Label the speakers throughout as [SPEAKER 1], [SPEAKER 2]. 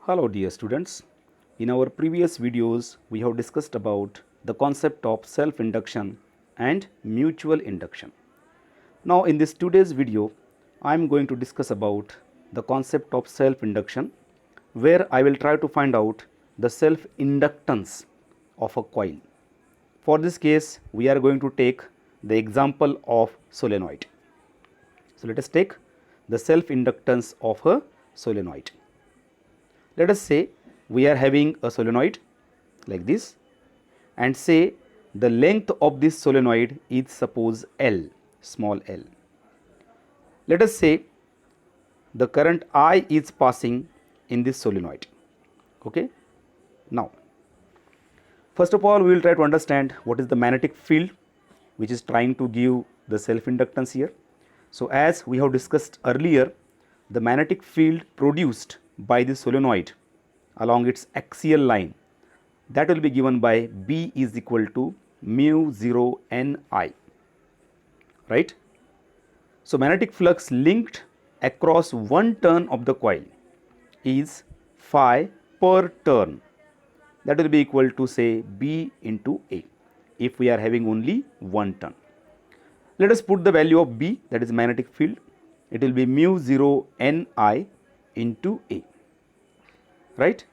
[SPEAKER 1] Hello dear students. In our previous videos we have discussed about the concept of self-induction and mutual induction. Now in this today's video I am going to discuss about the concept of self-induction, where I will try to find out the self-inductance of a coil. For this case we are going to take the example of solenoid. So let us take the self-inductance of a solenoid. Let us say we are having a solenoid like this, and say the length of this solenoid is suppose L, small l. Let us say the current I is passing in this solenoid. Okay. Now, first of all we will try to understand what is the magnetic field which is trying to give the self inductance here. So as we have discussed earlier, the magnetic field produced by the solenoid along its axial line, that will be given by B is equal to mu 0 Ni, right. So magnetic flux linked across one turn of the coil is phi per turn, that will be equal to say B into A if we are having only one turn. Let us put the value of B, that is magnetic field, it will be mu 0 Ni into A, right.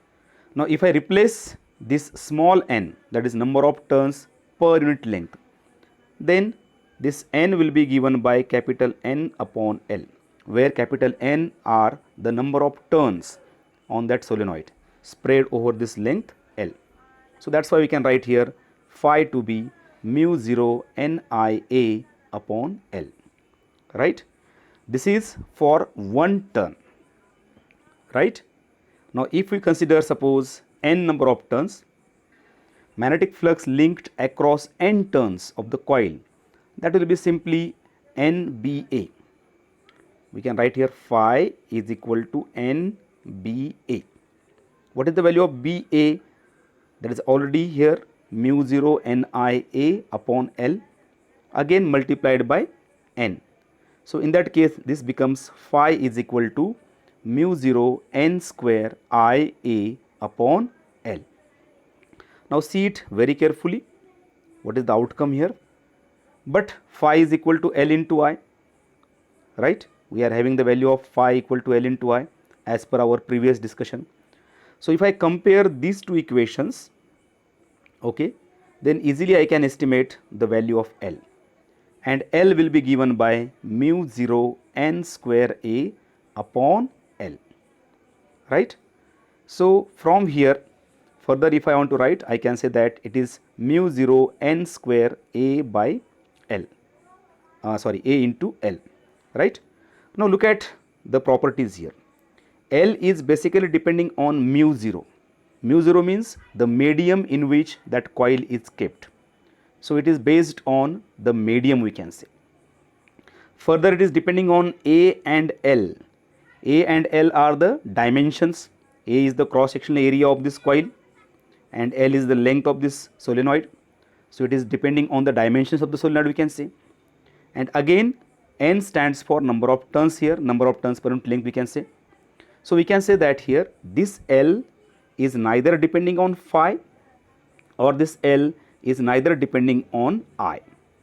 [SPEAKER 1] Now if I replace this small n, that is number of turns per unit length, then this n will be given by capital N upon L, where capital N are the number of turns on that solenoid spread over this length L. So that's why we can write here phi to be mu 0 Nia upon L, right. This is for one turn, right. Now if we consider suppose n number of turns, magnetic flux linked across n turns of the coil, that will be simply NBA. We can write here phi is equal to NBA. What is the value of BA? That is already here mu 0 Nia upon L, again multiplied by n. So in that case this becomes phi is equal to mu 0 n square Ia upon L. Now see it very carefully, what is the outcome here? But phi is equal to L into I, right. We are having the value of phi equal to L into I as per our previous discussion. So if I compare these two equations, okay, then easily I can estimate the value of L, and L will be given by mu 0 n square A upon L, right. So from here further if I want to write, I can say that it is mu 0 n square A by L, A into L, right. Now look at the properties here. L is basically depending on mu 0. Mu 0 means the medium in which that coil is kept. So it is based on the medium, we can say. Further it is depending on A and L. A and L are the dimensions. A is the cross sectional area of this coil and L is the length of this solenoid. So it is depending on the dimensions of the solenoid, we can say. And again N stands for number of turns here, number of turns per unit length, we can say. So we can say that here this L is neither depending on phi, or this L is neither depending on I.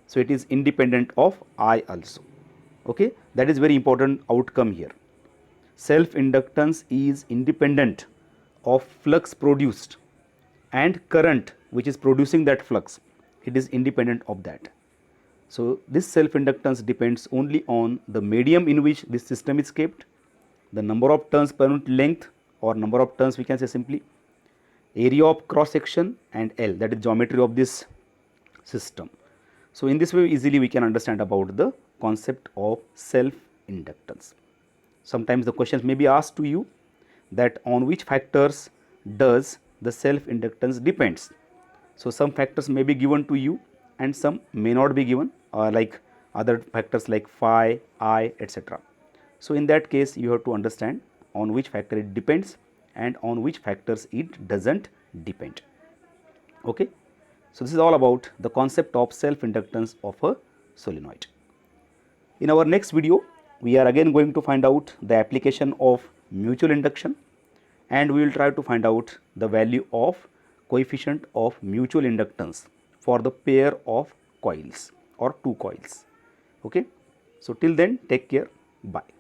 [SPEAKER 1] So it is independent of I also. Okay, that is very important outcome here. Self inductance is independent of flux produced, and current which is producing that flux, it is independent of that. So this self inductance depends only on the medium in which this system is kept, the number of turns per unit length, or number of turns we can say simply, area of cross section, and L, that is geometry of this system. So in this way easily we can understand about the concept of self inductance. Sometimes the questions may be asked to you that on which factors does the self inductance depends. So some factors may be given to you and some may not be given, like other factors like phi, I, etc. So in that case you have to understand on which factor it depends and on which factors it doesn't depend. Okay. So this is all about the concept of self inductance of a solenoid. In our next video we are again going to find out the application of mutual induction, and we will try to find out the value of coefficient of mutual inductance for the pair of coils or two coils. Okay. So till then, take care. Bye.